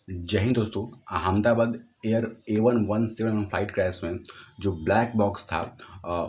जय हिंद दोस्तों। Ahmedabad air A117 flight crash में जो ब्लैक बॉक्स था,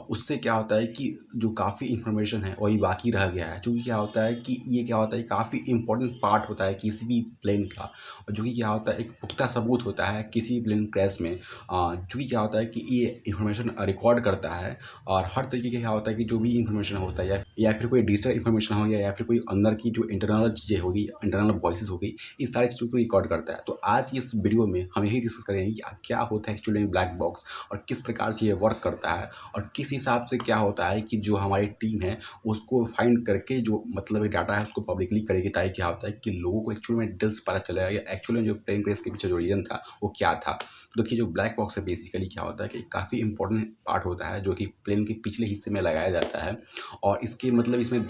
उससे क्या होता है कि जो काफ़ी इन्फॉर्मेशन है वही बाकी रह गया है। क्योंकि क्या होता है कि ये क्या होता है, काफ़ी इंपॉर्टेंट पार्ट होता है किसी भी प्लेन का। और जो कि क्या होता है, एक पुख्ता सबूत होता है किसी प्लेन क्रैश में। चूँकि क्या होता है कि ये इन्फॉर्मेशन रिकॉर्ड करता है और हर तरीके का क्या होता है कि जो भी इन्फॉर्मेशन होता है या फिर कोई डिजिटल इन्फॉर्मेशन हो गया या फिर कोई अंदर की जो इंटरनल चीज़ें होगी, इंटरनल वॉइसेस हो गई, इस सारी चीज़ों को रिकॉर्ड करता है। तो आज इस वीडियो में हम यही डिस्कस करेंगे कि क्या होता है एक्चुअली में ब्लैक बॉक्स, और किस प्रकार से ये वर्क करता है, और किस हिसाब से क्या होता है कि जो हमारी टीम है उसको फाइंड करके जो मतलब डाटा है उसको पब्लिकली करेगी, ताकि क्या होता है कि लोगों को एक्चुअली में डिटेल्स पता चलेगा या एक्चुअली में जो प्लेन क्रैश के पीछे जो रीजन था वो क्या था। तो देखिए, जो ब्लैक बॉक्स है बेसिकली क्या होता है कि काफ़ी इंपॉर्टेंट पार्ट होता है जो कि प्लेन के पिछले हिस्से में लगाया जाता है। और इसके मतलब इसमें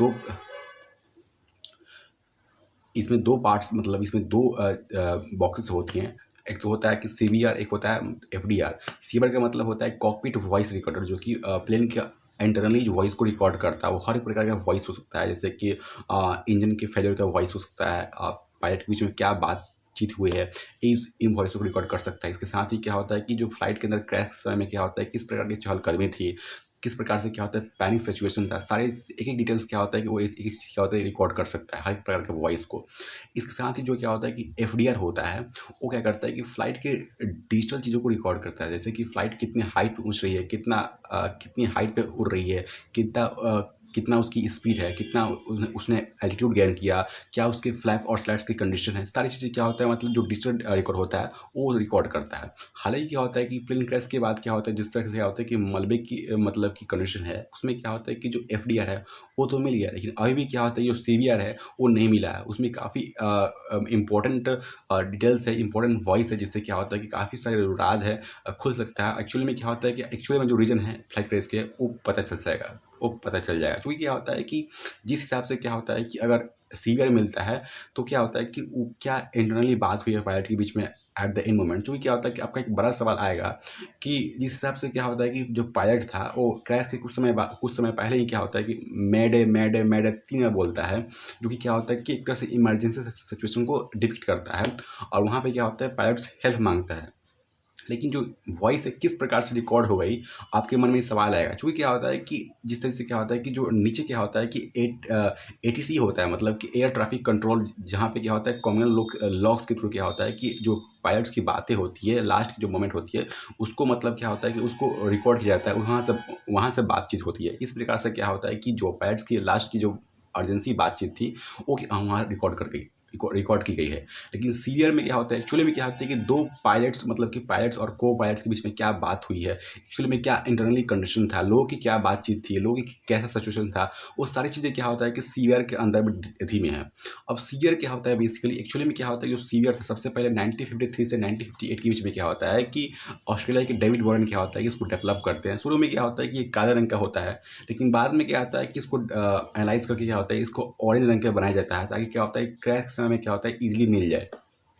दो पार्ट्स, मतलब इसमें दो बॉक्सेस होती हैं। एक तो होता है कि सीवीआर, एक होता है एफडीआर। सीवीआर का मतलब होता है कॉकपिट वॉइस रिकॉर्डर, जो कि प्लेन के इंटरनली जो वॉइस को रिकॉर्ड करता है। वो हर प्रकार का वॉइस हो सकता है, जैसे कि इंजन के फेलियर का वॉइस हो सकता है, पायलट के बीच में क्या बातचीत हुई है, इन वॉइस को रिकॉर्ड कर सकता है। इसके साथ ही क्या होता है कि जो फ्लाइट के अंदर क्रैश समय में क्या होता है, किस प्रकार की चहलकदमी थी, किस प्रकार से क्या होता है पैनिक सिचुएशन था, सारे एक एक डिटेल्स क्या होता है कि वो एक क्या होता है रिकॉर्ड कर सकता है हर प्रकार के वॉइस को। इसके साथ ही जो क्या होता है कि एफडीआर होता है, वो क्या करता है कि फ्लाइट के डिजिटल चीज़ों को रिकॉर्ड करता है, जैसे कि फ्लाइट कितनी हाइट पे उड़ रही है, कितनी हाइट पे उड़ रही है, कितना उसकी स्पीड है, कितना उसने एल्टीट्यूड गेन किया, क्या उसके फ्लैप और स्लैट्स की कंडीशन है, सारी चीज़ें क्या होता है मतलब जो डिजिटल रिकॉर्ड होता है वो रिकॉर्ड करता है। हालांकि क्या होता है कि प्लेन क्रैश के बाद क्या होता है, जिस तरह से क्या होता है कि मलबे की मतलब की कंडीशन है, उसमें क्या होता है कि जो एफडीआर है वो तो मिल गया, लेकिन अभी भी क्या होता है जो सीवीआर है वो नहीं मिला है। उसमें काफ़ी इंपॉर्टेंट डिटेल्स है, इंपॉर्टेंट वॉइस है, जिससे क्या होता है कि काफ़ी सारे जो राज है खुल सकता है। एक्चुअली में क्या होता है कि एक्चुअली में जो रीजन है फ्लाइट क्रैश के वो पता चल जाएगा। क्योंकि क्या होता है कि जिस हिसाब से क्या होता है कि अगर सीवियर मिलता है तो क्या होता है कि वो क्या इंटरनली बात हुई है पायलट के बीच में एट द इन मोमेंट। क्योंकि क्या होता है कि आपका एक बड़ा सवाल आएगा कि जिस हिसाब से क्या होता है कि जो पायलट था वो क्रैश के कुछ समय पहले ही क्या होता है कि मैडे मैडे मैडे 3 बार बोलता है, जो कि क्या होता है कि एक तरह से इमरजेंसी सिचुएशन को डिपिक्ट करता है। और वहाँ पे क्या होता है, पायलट हेल्प मांगता है। लेकिन जो वॉइस है किस प्रकार से रिकॉर्ड हो गई, आपके मन में सवाल आएगा। क्योंकि क्या होता है कि जिस तरह से क्या होता है कि जो नीचे क्या होता है कि एटीसी होता है, मतलब कि एयर ट्रैफिक कंट्रोल, जहाँ पे क्या होता है कम्युनल लॉक्स के थ्रू क्या होता है कि जो पायलट्स की बातें होती है, लास्ट की जो मोमेंट होती है उसको मतलब क्या होता है कि उसको रिकॉर्ड किया जाता है, वहाँ से बातचीत होती है। इस प्रकार से क्या होता है कि जो पायलट्स की लास्ट की जो अर्जेंसी बातचीत थी वो वहाँ रिकॉर्ड की गई है। लेकिन सीरियल में क्या होता है, एक्चुअली में क्या होता है कि दो पायलट्स, मतलब कि पायलट्स और को पायलट्स के बीच में क्या बात हुई है, एक्चुअली में क्या इंटरनली कंडीशन था, लोगों की क्या बातचीत थी, लोगों की कैसा सिचुएशन था, वो सारी चीज़ें क्या होता है कि सीवियर के अंदर भी में है। अब सीवियर क्या होता है बेसिकली, एक्चुअली में क्या होता है जो सीवियर था सबसे पहले 1953 से 1958 के बीच में क्या होता है कि ऑस्ट्रेलिया के डेविड वार्न क्या होता है कि इसको डेवलप करते हैं। शुरू में क्या होता है कि ये काले रंग का होता है, लेकिन बाद में क्या होता है कि इसको एनालाइज करके क्या होता है इसको ऑरेंज रंग का बनाया जाता है, ताकि क्या होता है क्रैक समय में क्या होता है ईजिली मिल जाए।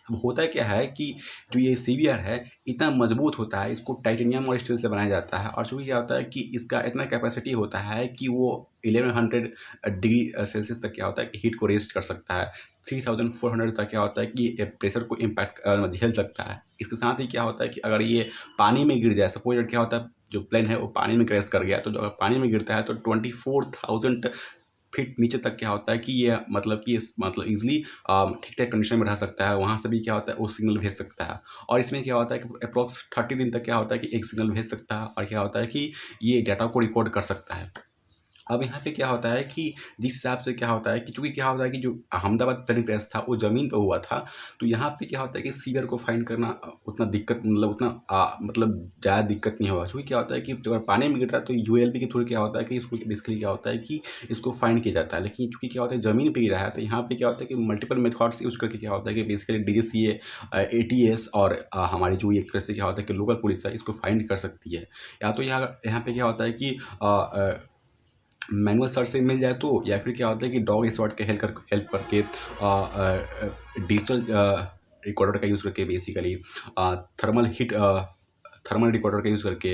अब होता क्या है कि जो ये सीवियर है इतना मजबूत होता है, इसको टाइटेनियम और स्टील से बनाया जाता है। और चूँकि क्या होता है कि इसका इतना कैपेसिटी होता है कि वो 1100 डिग्री सेल्सियस तक क्या होता है कि हीट को रेस्ट कर सकता है। 3400 तक क्या होता है कि प्रेशर को इम्पैक्ट झेल सकता है। इसके साथ ही क्या होता है कि अगर ये पानी में गिर जाए, सपोज क्या होता है जो प्लेन है वो पानी में क्रैश कर गया, तो अगर पानी में गिरता है तो 24,000 फीट नीचे तक क्या होता है कि ये मतलब कि मतलब ईजिली ठीक ठाक कंडीशन में रह सकता है। वहाँ से भी क्या होता है वो सिग्नल भेज सकता है। और इसमें क्या होता है कि अप्रॉक्स 30 दिन तक क्या होता है कि एक सिग्नल भेज सकता है, और क्या होता है कि ये डाटा को रिकॉर्ड कर सकता है। अब यहाँ पे क्या होता है कि जिस हिसाब से क्या होता है कि चूँकि क्या होता है कि जो अहमदाबाद प्लेन क्रैश था वो ज़मीन पे हुआ था, तो यहाँ पे क्या होता है कि सीवियर को फाइंड करना उतना दिक्कत, मतलब उतना मतलब ज़्यादा दिक्कत नहीं होगा। क्योंकि क्या होता है कि अगर पानी में गिरता है तो यूएलबी के थ्रू क्या होता है कि इसको बेसिकली क्या होता है कि इसको फाइंड किया जाता है। लेकिन चूँकि क्या होता है ज़मीन पे गिरा है, तो यहाँ पे क्या होता है कि मल्टीपल मेथड्स यूज़ करके क्या होता है कि बेसिकली डीजीसीए, एटीएस और हमारी जो एक तरह से क्या होता है कि लोकल पुलिस है इसको फाइंड कर सकती है। या तो यहाँ पे क्या होता है कि मैनुअल सर्च से मिल जाए तो, या फिर क्या होता है कि डॉग स्क्वाड के हेल्प करके डिजिटल रिकॉर्डर का यूज़ करके बेसिकली थर्मल रिकॉर्डर का यूज़ करके,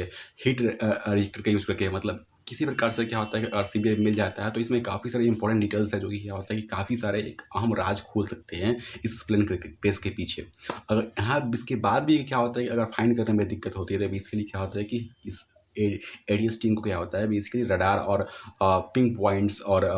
हीट रजिस्टर का यूज़ करके, मतलब किसी प्रकार से क्या होता है कि अगर सीबीआई मिल जाता है तो इसमें काफ़ी सारे इंपॉर्टेंट डिटेल्स है, जो कि क्या होता है कि काफ़ी सारे एक अहम राज खोल सकते हैं इस प्लेन केस के पीछे। अगर यहाँ इसके बाद भी क्या होता है कि अगर फाइंड करने में दिक्कत होती है तो बेसिकली क्या होता है कि इस एडीएस टीम को क्या होता है बेसिकली रडार और पिंग पॉइंट्स और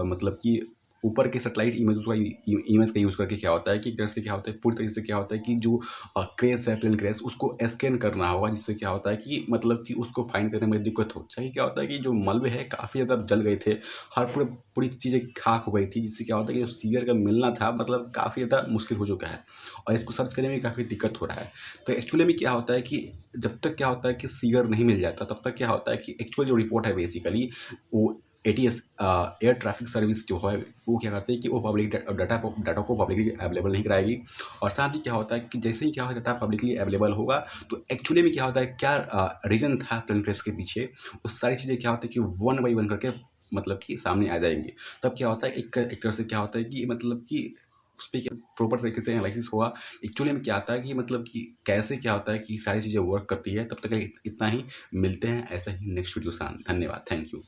मतलब कि ऊपर के सैटेलाइट इमेज का यूज़ करके क्या होता है कि जैसे क्या होता है पूरी तरीके से क्या होता है कि जो क्रैश है, प्लेन क्रैश, उसको स्कैन करना होगा, जिससे क्या होता है कि मतलब कि उसको फाइंड करने में दिक्कत हो। चाहे क्या होता है कि जो मलबे है काफ़ी ज़्यादा जल गए थे, हर पूरी चीज़ें खाक हो गई थी, जिससे क्या होता है कि जो सीवियर का मिलना था मतलब काफ़ी ज़्यादा मुश्किल हो चुका है और इसको सर्च करने में काफ़ी दिक्कत हो रहा है। तो एक्चुअली में क्या होता है कि जब तक क्या होता है कि सीवियर नहीं मिल जाता तब तक क्या होता है कि एक्चुअल जो रिपोर्ट है बेसिकली वो एटीएस एयर ट्रैफिक सर्विस जो है वो क्या करते हैं कि वो पब्लिक डाटा को पब्लिकली अवेलेबल नहीं कराएगी। और साथ ही क्या होता है कि जैसे ही क्या होता है डाटा पब्लिकली अवेलेबल होगा तो एक्चुअली में क्या होता है क्या रीज़न था प्लेन क्रैश के पीछे, वो सारी चीज़ें क्या होता है कि वन बाई वन करके मतलब कि सामने आ जाएंगी। तब क्या होता है एक तरह से क्या होता है कि मतलब कि उस पर क्या प्रॉपर तरीके से एनालिसिस होगा एक्चुअली में क्या आता है कि मतलब कि कैसे क्या होता है कि सारी चीज़ें वर्क करती है। तब तक इतना ही, मिलते हैं ऐसा ही नेक्स्ट वीडियो से। धन्यवाद, थैंक यू।